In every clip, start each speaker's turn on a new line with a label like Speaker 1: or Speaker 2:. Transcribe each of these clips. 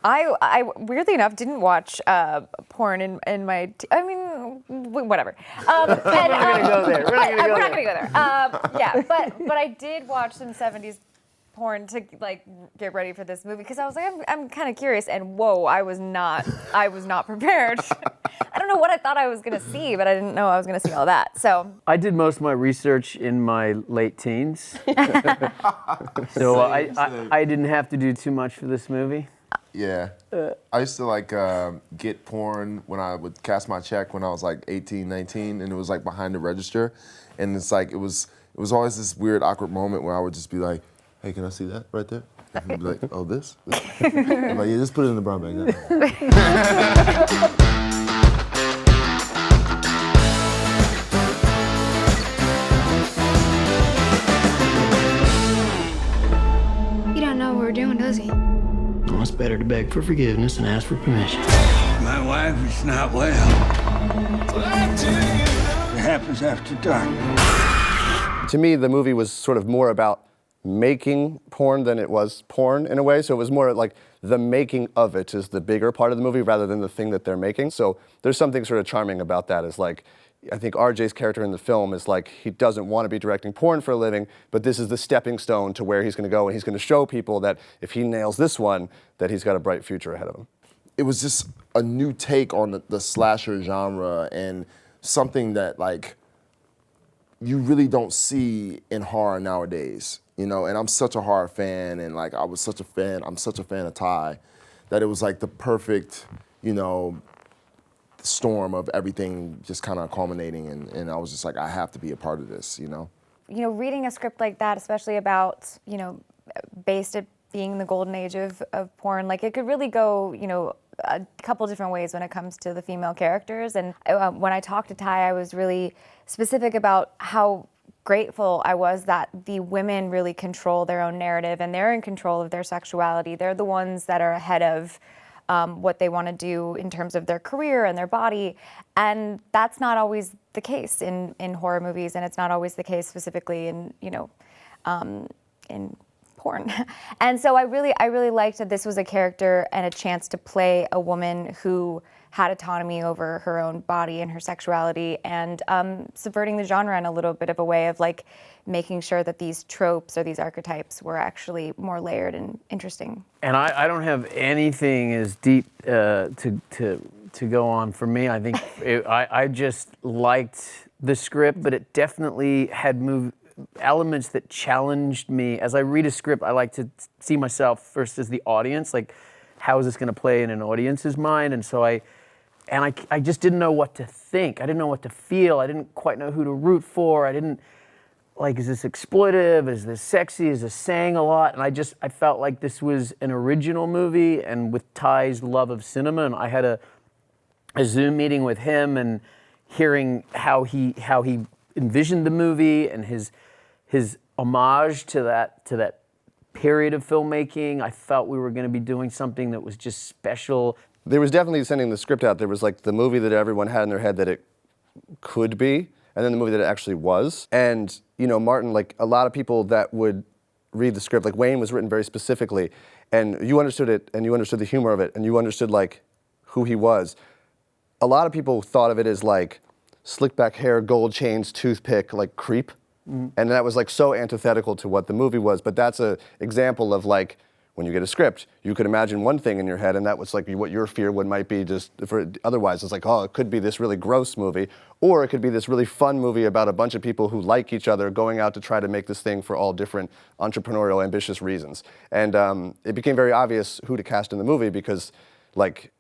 Speaker 1: I weirdly enough didn't watch porn in my. Whatever.
Speaker 2: We're not gonna go there.
Speaker 1: We're not gonna go there. Yeah, but I did watch some '70s porn to like get ready for this movie because I was like, I'm kind of curious, and whoa, I was not prepared. I don't know what I thought I was gonna see, but I didn't know I was gonna see all that. So
Speaker 2: I did most of my research in my late teens, so I didn't have to do too much for this movie.
Speaker 3: Yeah, I used to like get porn when I would cash my check when I was like 18, 19, and it was like behind the register, and it's like it was always this weird awkward moment where I would just be like, "Hey, can I see that right there?" And he'd be like, "Oh, this?" I'm like, "Yeah, just put it in the brown bag."
Speaker 4: He don't know what we're doing, does he?
Speaker 5: Well, it's better to beg for forgiveness and ask for permission.
Speaker 6: My wife is not well. It happens after dark.
Speaker 7: To me, the movie was sort of more about making porn than it was porn in a way. So it was more like the making of it is the bigger part of the movie rather than the thing that they're making. So there's something sort of charming about that. Is like, I think RJ's character in the film is like, he doesn't want to be directing porn for a living, but this is the stepping stone to where he's going to go, and he's going to show people that if he nails this one, that he's got a bright future ahead of him.
Speaker 3: It was just a new take on the slasher genre and something that like you really don't see in horror nowadays, you know. And I'm such a horror fan, and like I'm such a fan of Ty, that it was like the perfect, you know, storm of everything just kind of culminating, and I was just like, I have to be a part of this, you know.
Speaker 1: You know, reading a script like that, especially about, you know, based it being the golden age of porn, like it could really go, you know, a couple different ways when it comes to the female characters. And when I talked to Ty, I was really specific about how grateful I was that the women really control their own narrative and they're in control of their sexuality. They're the ones that are ahead of what they want to do in terms of their career and their body. And that's not always the case in horror movies, and it's not always the case specifically in, you know, in porn. And so I really liked that this was a character and a chance to play a woman who had autonomy over her own body and her sexuality, and subverting the genre in a little bit of a way of like making sure that these tropes or these archetypes were actually more layered and interesting.
Speaker 2: And I don't have anything as deep to go on for me. I think I just liked the script, but it definitely had elements that challenged me. As I read a script, I like to see myself first as the audience, like how is this going to play in an audience's mind? And so I just didn't know what to think. I didn't know what to feel. I didn't quite know who to root for. I didn't, like, is this exploitive? Is this sexy? Is this saying a lot? And I felt like this was an original movie, and with Ty's love of cinema, and I had a Zoom meeting with him and hearing how he envisioned the movie and his homage to that period of filmmaking. I felt we were going to be doing something that was just special.
Speaker 7: There was definitely, sending the script out, there was like the movie that everyone had in their head that it could be, and then the movie that it actually was. And, you know, Martin, like a lot of people that would read the script, like Wayne was written very specifically, and you understood it, and you understood the humor of it, and you understood like who he was. A lot of people thought of it as like slick back hair, gold chains, toothpick, like creep. Mm-hmm. And that was like so antithetical to what the movie was. But that's an example of like, when you get a script, you could imagine one thing in your head, and that was like what your fear might be. Just for otherwise, it's like, oh, it could be this really gross movie, or it could be this really fun movie about a bunch of people who like each other going out to try to make this thing for all different entrepreneurial, ambitious reasons. And it became very obvious who to cast in the movie because, like,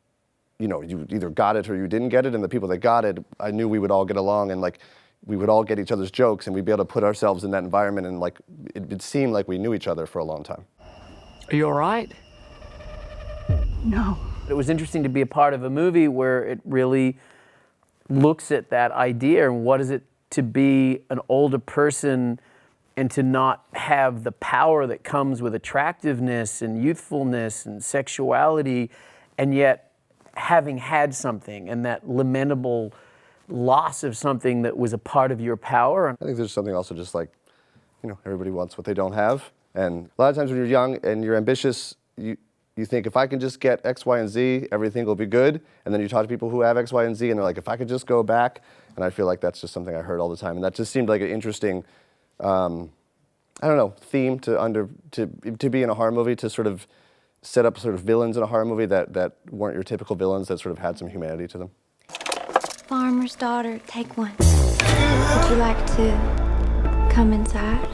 Speaker 7: you know, you either got it or you didn't get it, and the people that got it, I knew we would all get along, and like we would all get each other's jokes, and we'd be able to put ourselves in that environment, and like it seemed like we knew each other for a long time.
Speaker 5: Are you all right?
Speaker 4: No.
Speaker 2: It was interesting to be a part of a movie where it really looks at that idea and what is it to be an older person and to not have the power that comes with attractiveness and youthfulness and sexuality, and yet having had something and that lamentable loss of something that was a part of your power.
Speaker 7: I think there's something also just like, you know, everybody wants what they don't have. And a lot of times when you're young and you're ambitious, you you think if I can just get X, Y, and Z, everything will be good. And then you talk to people who have X, Y, and Z, and they're like, if I could just go back. And I feel like that's just something I heard all the time. And that just seemed like an interesting, I don't know, theme to be in a horror movie, to sort of set up sort of villains in a horror movie that weren't your typical villains, that sort of had some humanity to them.
Speaker 4: Farmer's daughter, take one. Would you like to come inside?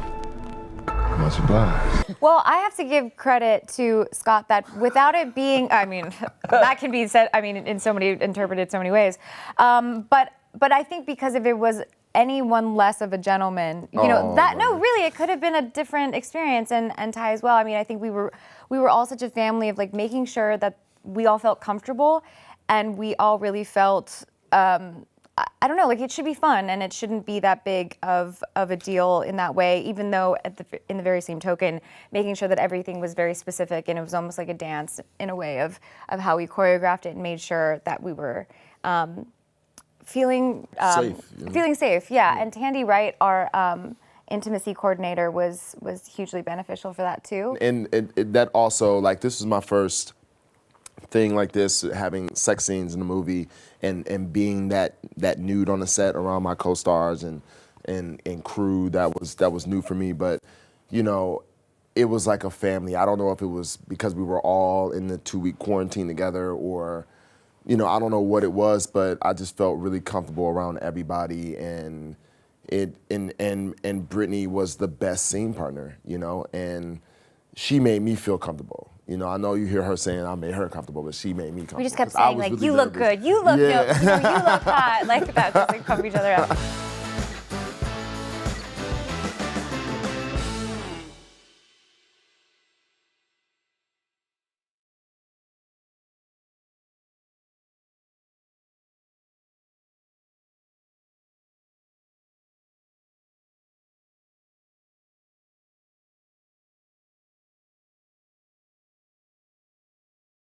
Speaker 3: Much obliged.
Speaker 1: Well, I have to give credit to Scott that without it being, I mean, that can be said, I mean, interpreted so many ways. But I think because if it was any one less of a gentleman, you know, really, it could have been a different experience, and Ty as well. I mean, I think we were all such a family of like making sure that we all felt comfortable, and we all really felt, I don't know, like it should be fun, and it shouldn't be that big of a deal in that way, even though in the very same token, making sure that everything was very specific, and it was almost like a dance in a way of how we choreographed it and made sure that we were feeling
Speaker 3: Safe, you know?
Speaker 1: feeling safe, yeah. And Tandy Wright, our intimacy coordinator, was hugely beneficial for that too.
Speaker 3: And that also, like, this was my first thing like this, having sex scenes in the movie, and being that nude on the set around my co-stars and crew. That was new for me, but you know, it was like a family. I don't know if it was because we were all in the 2-week quarantine together, or you know, I don't know what it was, but I just felt really comfortable around everybody, and Brittany was the best scene partner, you know, and she made me feel comfortable. You know, I know you hear her saying I made her comfortable, but she made me comfortable.
Speaker 1: We just kept
Speaker 3: 'cause I
Speaker 1: saying
Speaker 3: was
Speaker 1: like,
Speaker 3: really
Speaker 1: you look
Speaker 3: nervous.
Speaker 1: good, you look,
Speaker 3: Yeah.
Speaker 1: you look hot, like that, just like pump each other up.